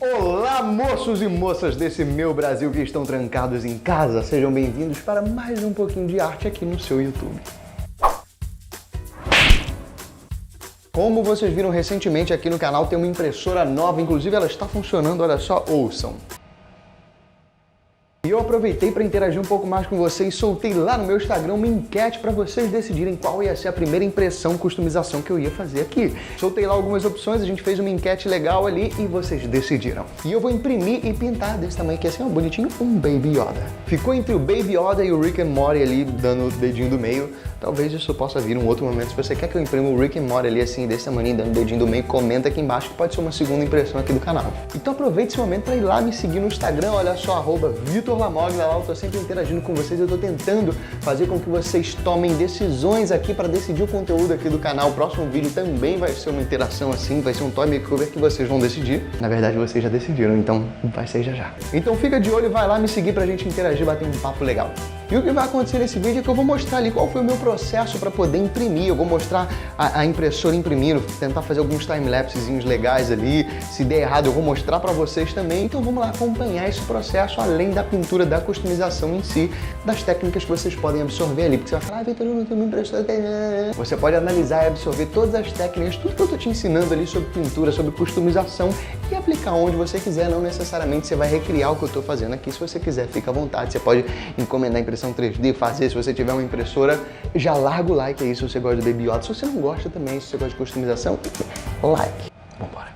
Olá, moços e moças desse meu Brasil que estão trancados em casa. Sejam bem-vindos para mais um pouquinho de arte aqui no seu YouTube. Como vocês viram recentemente aqui no canal, tem uma impressora nova, inclusive ela está funcionando, olha só, ouçam. E eu aproveitei para interagir um pouco mais com vocês, soltei lá no meu Instagram uma enquete para vocês decidirem qual ia ser a primeira impressão, customização que eu ia fazer aqui. Soltei lá algumas opções, a gente fez uma enquete legal ali e vocês decidiram. E eu vou imprimir e pintar desse tamanho aqui, assim, ó, bonitinho, um Baby Yoda. Ficou entre o Baby Yoda e o Rick and Morty ali, dando o dedinho do meio. Talvez isso possa vir um outro momento. Se você quer que eu imprima o Rick and Morty ali assim, desse tamanho, dando o dedinho do meio, comenta aqui embaixo que pode ser uma segunda impressão aqui do canal. Então aproveite esse momento para ir lá me seguir no Instagram, olha só, @VitorLamog, lá eu tô sempre interagindo com vocês, eu tô tentando fazer com que vocês tomem decisões aqui para decidir o conteúdo aqui do canal. O próximo vídeo também vai ser uma interação assim, vai ser um toy makeover que vocês vão decidir. Na verdade, vocês já decidiram, então vai ser já. Então fica de olho e vai lá me seguir pra gente interagir, bater um papo legal. E o que vai acontecer nesse vídeo é que eu vou mostrar ali qual foi o meu processo para poder imprimir. Eu vou mostrar a impressora imprimindo, tentar fazer alguns time-lapsezinhos legais ali. Se der errado, eu vou mostrar para vocês também. Então vamos lá acompanhar esse processo, além da pintura, da customização em si, das técnicas que vocês podem absorver ali. Porque você vai falar, Vitor, eu não tenho uma impressora. Você pode analisar e absorver todas as técnicas, tudo que eu tô te ensinando ali sobre pintura, sobre customização e aplicar onde você quiser. Não necessariamente você vai recriar o que eu tô fazendo aqui. Se você quiser, fica à vontade. Você pode encomendar a impressão 3D, fazer, se você tiver uma impressora, já larga o like aí se você gosta do Baby Yoda. Se você não gosta também, se você gosta de customização, like. Vambora.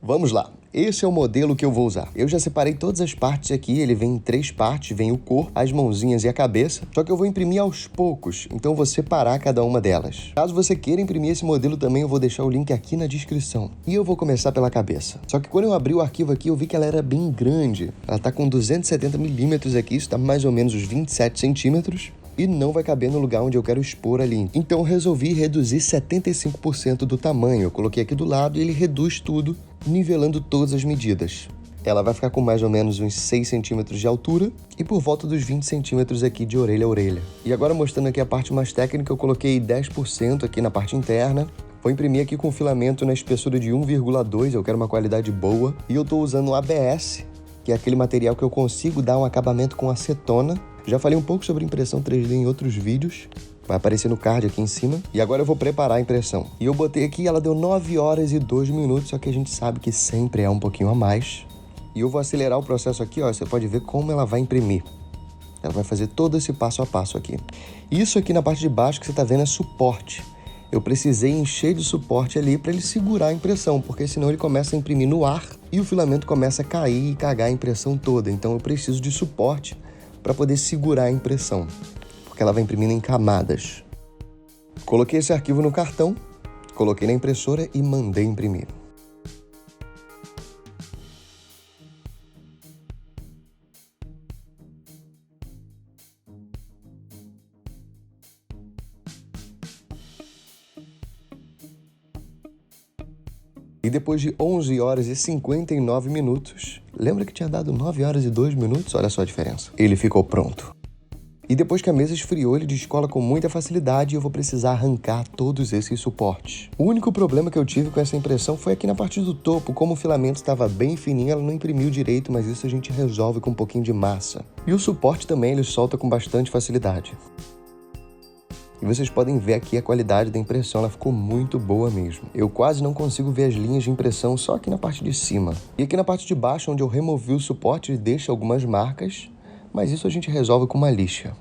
Vamos lá. Esse é o modelo que eu vou usar. Eu já separei todas as partes aqui, ele vem em 3 partes, vem o corpo, as mãozinhas e a cabeça, só que eu vou imprimir aos poucos, então eu vou separar cada uma delas. Caso você queira imprimir esse modelo também, eu vou deixar o link aqui na descrição. E eu vou começar pela cabeça. Só que quando eu abri o arquivo aqui, eu vi que ela era bem grande. Ela tá com 270 milímetros aqui, isso tá mais ou menos uns 27 centímetros. E não vai caber no lugar onde eu quero expor ali. Então eu resolvi reduzir 75% do tamanho. Eu coloquei aqui do lado e ele reduz tudo, nivelando todas as medidas. Ela vai ficar com mais ou menos uns 6 centímetros de altura e por volta dos 20 centímetros aqui de orelha a orelha. E agora mostrando aqui a parte mais técnica, eu coloquei 10% aqui na parte interna. Vou imprimir aqui com filamento na espessura de 1,2, eu quero uma qualidade boa. E eu estou usando o ABS, que é aquele material que eu consigo dar um acabamento com acetona. Já falei um pouco sobre impressão 3D em outros vídeos, vai aparecer no card aqui em cima. E agora eu vou preparar a impressão. E eu botei aqui, ela deu 9 horas e 2 minutos, só que a gente sabe que sempre é um pouquinho a mais. E eu vou acelerar o processo aqui, ó, você pode ver como ela vai imprimir. Ela vai fazer todo esse passo a passo aqui. Isso aqui na parte de baixo que você tá vendo é suporte. Eu precisei encher de suporte ali para ele segurar a impressão, porque senão ele começa a imprimir no ar e o filamento começa a cair e cagar a impressão toda. Então eu preciso de suporte para poder segurar a impressão, porque ela vai imprimindo em camadas. Coloquei esse arquivo no cartão, coloquei na impressora e mandei imprimir. E depois de 11 horas e 59 minutos, lembra que tinha dado 9 horas e 2 minutos? Olha só a diferença. Ele ficou pronto. E depois que a mesa esfriou, ele descola com muita facilidade e eu vou precisar arrancar todos esses suportes. O único problema que eu tive com essa impressão foi aqui na parte do topo. Como o filamento estava bem fininho, ela não imprimiu direito, mas isso a gente resolve com um pouquinho de massa. E o suporte também ele solta com bastante facilidade. E vocês podem ver aqui a qualidade da impressão, ela ficou muito boa mesmo. Eu quase não consigo ver as linhas de impressão só aqui na parte de cima. E aqui na parte de baixo, onde eu removi o suporte, ele deixa algumas marcas, mas isso a gente resolve com uma lixa.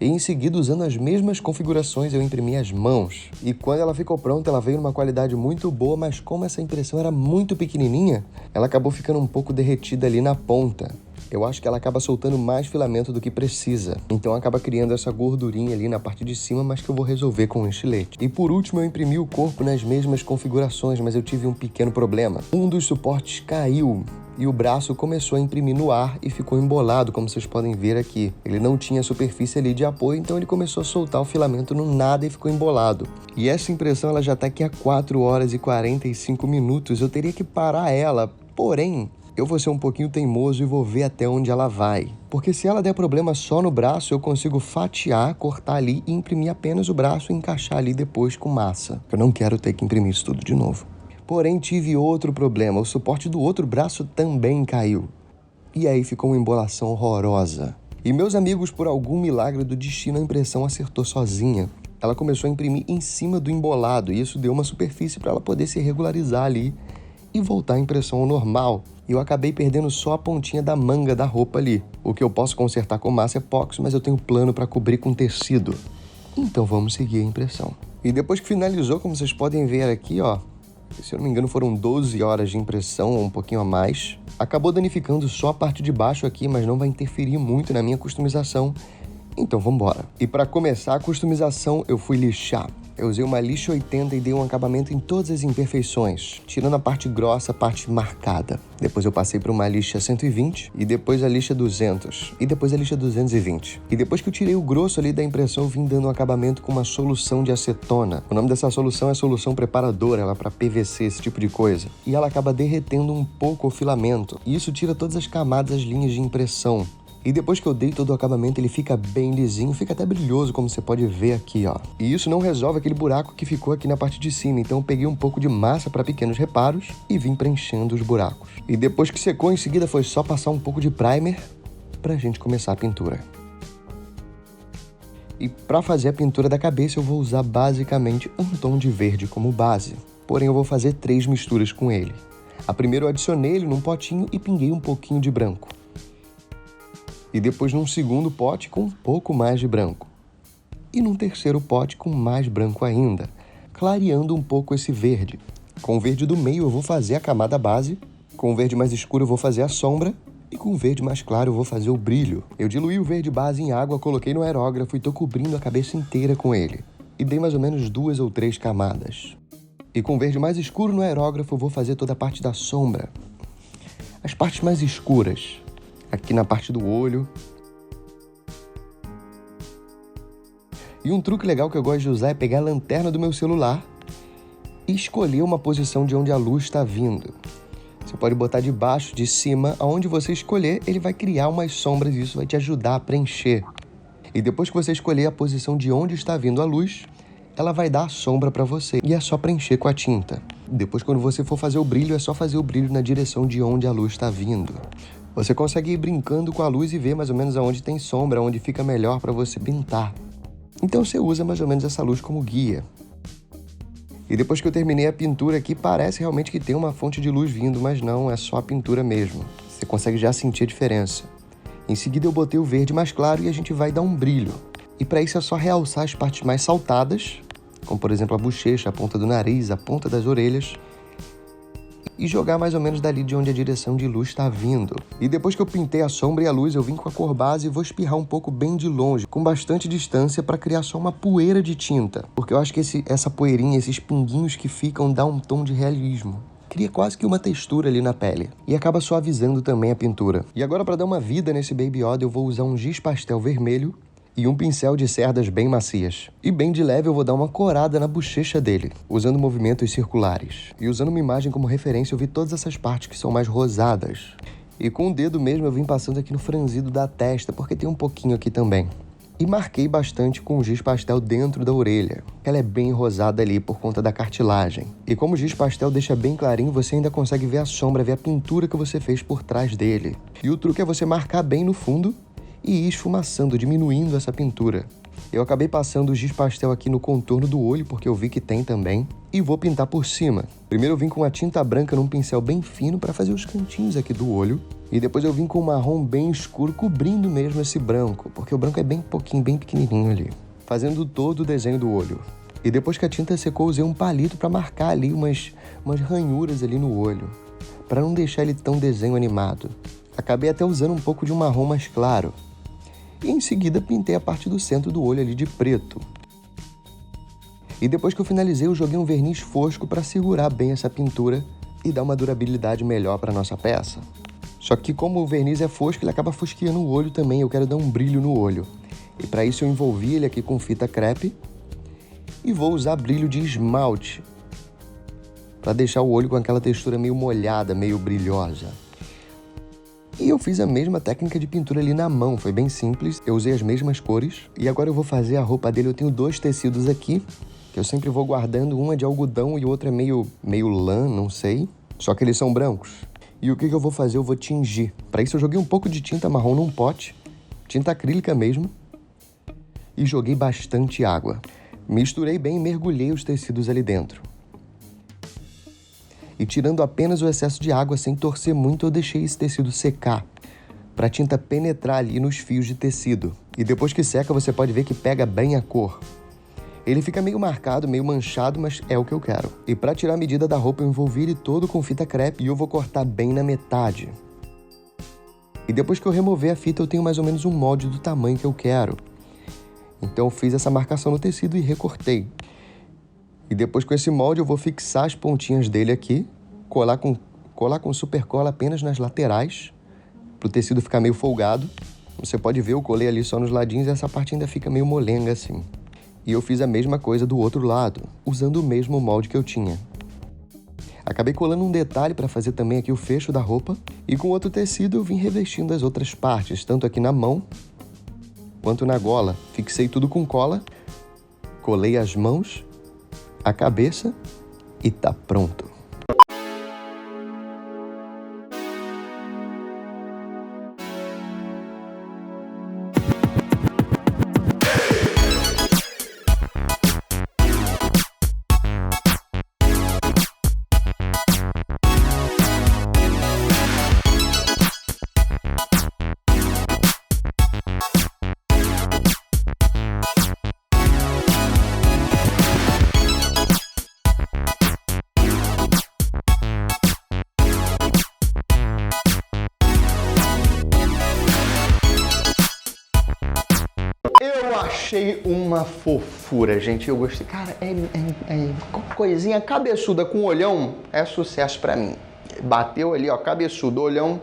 E em seguida, usando as mesmas configurações, eu imprimi as mãos. E quando ela ficou pronta, ela veio numa qualidade muito boa, mas como essa impressão era muito pequenininha, ela acabou ficando um pouco derretida ali na ponta. Eu acho que ela acaba soltando mais filamento do que precisa. Então acaba criando essa gordurinha ali na parte de cima, mas que eu vou resolver com um estilete. E por último eu imprimi o corpo nas mesmas configurações, mas eu tive um pequeno problema. Um dos suportes caiu e o braço começou a imprimir no ar e ficou embolado, como vocês podem ver aqui. Ele não tinha superfície ali de apoio, então ele começou a soltar o filamento no nada e ficou embolado. E essa impressão ela já está aqui há 4 horas e 45 minutos. Eu teria que parar ela, porém eu vou ser um pouquinho teimoso e vou ver até onde ela vai. Porque se ela der problema só no braço, eu consigo fatiar, cortar ali e imprimir apenas o braço e encaixar ali depois com massa. Eu não quero ter que imprimir isso tudo de novo. Porém, tive outro problema, o suporte do outro braço também caiu. E aí ficou uma embolação horrorosa. E meus amigos, por algum milagre do destino, a impressão acertou sozinha. Ela começou a imprimir em cima do embolado e isso deu uma superfície para ela poder se regularizar ali e voltar a impressão ao normal. E eu acabei perdendo só a pontinha da manga da roupa ali. O que eu posso consertar com massa epóxi, mas eu tenho plano para cobrir com tecido. Então vamos seguir a impressão. E depois que finalizou, como vocês podem ver aqui, ó, se eu não me engano foram 12 horas de impressão ou um pouquinho a mais. Acabou danificando só a parte de baixo aqui, mas não vai interferir muito na minha customização. Então vamos embora. E para começar a customização, eu fui lixar. Eu usei uma lixa 80 e dei um acabamento em todas as imperfeições, tirando a parte grossa, a parte marcada. Depois eu passei por uma lixa 120 e depois a lixa 200 e depois a lixa 220. E depois que eu tirei o grosso ali da impressão, eu vim dando um acabamento com uma solução de acetona. O nome dessa solução é solução preparadora, ela é para PVC, esse tipo de coisa. E ela acaba derretendo um pouco o filamento. E isso tira todas as camadas, as linhas de impressão. E depois que eu dei todo o acabamento, ele fica bem lisinho, fica até brilhoso, como você pode ver aqui, ó. E isso não resolve aquele buraco que ficou aqui na parte de cima, então eu peguei um pouco de massa para pequenos reparos e vim preenchendo os buracos. E depois que secou, em seguida foi só passar um pouco de primer pra gente começar a pintura. E para fazer a pintura da cabeça, eu vou usar basicamente um tom de verde como base. Porém, eu vou fazer 3 misturas com ele. A primeira eu adicionei ele num potinho e pinguei um pouquinho de branco. E depois num segundo pote com um pouco mais de branco. E num terceiro pote com mais branco ainda, clareando um pouco esse verde. Com o verde do meio eu vou fazer a camada base, com o verde mais escuro eu vou fazer a sombra, e com o verde mais claro eu vou fazer o brilho. Eu diluí o verde base em água, coloquei no aerógrafo e tô cobrindo a cabeça inteira com ele. E dei mais ou menos 2 ou 3 camadas. E com o verde mais escuro no aerógrafo eu vou fazer toda a parte da sombra. As partes mais escuras. Aqui na parte do olho. E um truque legal que eu gosto de usar é pegar a lanterna do meu celular e escolher uma posição de onde a luz está vindo. Você pode botar de baixo, de cima, aonde você escolher, ele vai criar umas sombras e isso vai te ajudar a preencher. E depois que você escolher a posição de onde está vindo a luz, ela vai dar a sombra para você e é só preencher com a tinta. Depois, quando você for fazer o brilho, é só fazer o brilho na direção de onde a luz está vindo. Você consegue ir brincando com a luz e ver mais ou menos aonde tem sombra, onde fica melhor para você pintar. Então você usa mais ou menos essa luz como guia. E depois que eu terminei a pintura aqui, parece realmente que tem uma fonte de luz vindo, mas não, é só a pintura mesmo. Você consegue já sentir a diferença. Em seguida eu botei o verde mais claro e a gente vai dar um brilho. E para isso é só realçar as partes mais saltadas, como por exemplo a bochecha, a ponta do nariz, a ponta das orelhas, e jogar mais ou menos dali de onde a direção de luz está vindo. E depois que eu pintei a sombra e a luz, eu vim com a cor base e vou espirrar um pouco bem de longe, com bastante distância para criar só uma poeira de tinta. Porque eu acho que essa poeirinha, esses pinguinhos que ficam, dá um tom de realismo. Cria quase que uma textura ali na pele. E acaba suavizando também a pintura. E agora, para dar uma vida nesse Baby Yoda, eu vou usar um giz pastel vermelho e um pincel de cerdas bem macias. E bem de leve eu vou dar uma corada na bochecha dele, usando movimentos circulares. E usando uma imagem como referência, eu vi todas essas partes que são mais rosadas. E com o dedo mesmo eu vim passando aqui no franzido da testa, porque tem um pouquinho aqui também. E marquei bastante com o giz pastel dentro da orelha. Ela é bem rosada ali por conta da cartilagem. E como o giz pastel deixa bem clarinho, você ainda consegue ver a sombra, ver a pintura que você fez por trás dele. E o truque é você marcar bem no fundo e ir esfumaçando, diminuindo essa pintura. Eu acabei passando o giz pastel aqui no contorno do olho, porque eu vi que tem também, e vou pintar por cima. Primeiro eu vim com a tinta branca num pincel bem fino para fazer os cantinhos aqui do olho, e depois eu vim com o marrom bem escuro, cobrindo mesmo esse branco, porque o branco é bem pouquinho, bem pequenininho ali, fazendo todo o desenho do olho. E depois que a tinta secou, usei um palito para marcar ali umas ranhuras ali no olho, para não deixar ele tão desenho animado. Acabei até usando um pouco de um marrom mais claro. E em seguida pintei a parte do centro do olho ali de preto. E depois que eu finalizei, eu joguei um verniz fosco para segurar bem essa pintura e dar uma durabilidade melhor para nossa peça. Só que como o verniz é fosco, ele acaba fosqueando o olho também, eu quero dar um brilho no olho. E para isso eu envolvi ele aqui com fita crepe e vou usar brilho de esmalte para deixar o olho com aquela textura meio molhada, meio brilhosa. E eu fiz a mesma técnica de pintura ali na mão, foi bem simples, eu usei as mesmas cores. E agora eu vou fazer a roupa dele, eu tenho 2 tecidos aqui, que que eu sempre vou guardando. Um é de algodão e o outro é meio lã, não sei. Só que eles são brancos. E o que eu vou fazer? Eu vou tingir. Para isso eu joguei um pouco de tinta marrom num pote, tinta acrílica mesmo, e joguei bastante água. Misturei bem e mergulhei os tecidos ali dentro. E tirando apenas o excesso de água sem torcer muito, eu deixei esse tecido secar, para a tinta penetrar ali nos fios de tecido. E depois que seca, você pode ver que pega bem a cor. Ele fica meio marcado, meio manchado, mas é o que eu quero. E para tirar a medida da roupa, eu envolvi ele todo com fita crepe e eu vou cortar bem na metade. E depois que eu remover a fita, eu tenho mais ou menos um molde do tamanho que eu quero. Então eu fiz essa marcação no tecido e recortei. E depois com esse molde eu vou fixar as pontinhas dele aqui, colar com super cola apenas nas laterais, para o tecido ficar meio folgado. Você pode ver, eu colei ali só nos ladinhos e essa parte ainda fica meio molenga assim. E eu fiz a mesma coisa do outro lado, usando o mesmo molde que eu tinha. Acabei colando um detalhe para fazer também aqui o fecho da roupa. E com outro tecido eu vim revestindo as outras partes, tanto aqui na mão quanto na gola. Fixei tudo com cola, colei as mãos, a cabeça e tá pronto. Eu achei uma fofura, gente. Eu gostei. Cara, coisinha cabeçuda com olhão é sucesso pra mim. Bateu ali, ó, cabeçudo, olhão,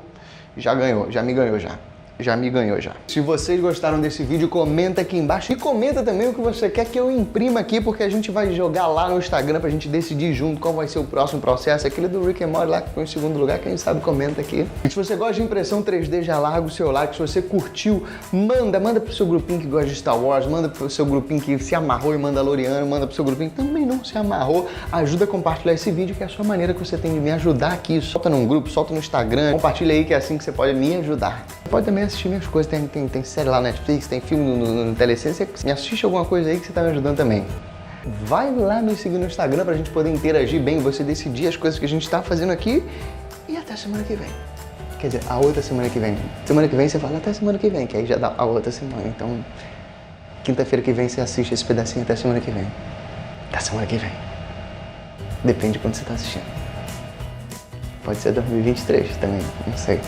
já ganhou, já me ganhou já. Já me ganhou já. Se vocês gostaram desse vídeo, comenta aqui embaixo e comenta também o que você quer que eu imprima aqui, porque a gente vai jogar lá no Instagram pra gente decidir junto qual vai ser o próximo processo. Aquele do Rick and Morty lá que foi em segundo lugar, quem sabe comenta aqui. E se você gosta de impressão 3D, já larga o seu like. Se você curtiu, manda pro seu grupinho que gosta de Star Wars, manda pro seu grupinho que se amarrou em Mandaloriano, manda pro seu grupinho que também não se amarrou. Ajuda a compartilhar esse vídeo, que é a sua maneira que você tem de me ajudar aqui. Solta num grupo, solta no Instagram, compartilha aí que é assim que você pode me ajudar. Você pode também assistir minhas coisas, tem série lá na Netflix, tem filme no Telecine, você me assiste alguma coisa aí que você tá me ajudando também. Vai lá me seguir no Instagram pra gente poder interagir bem, você decidir as coisas que a gente tá fazendo aqui e até semana que vem. Quer dizer, a outra semana que vem. Semana que vem você fala até semana que vem, que aí já dá a outra semana. Então, quinta-feira que vem você assiste esse pedacinho até semana que vem. Até semana que vem. Depende de quando você tá assistindo. Pode ser 2023 também, não sei.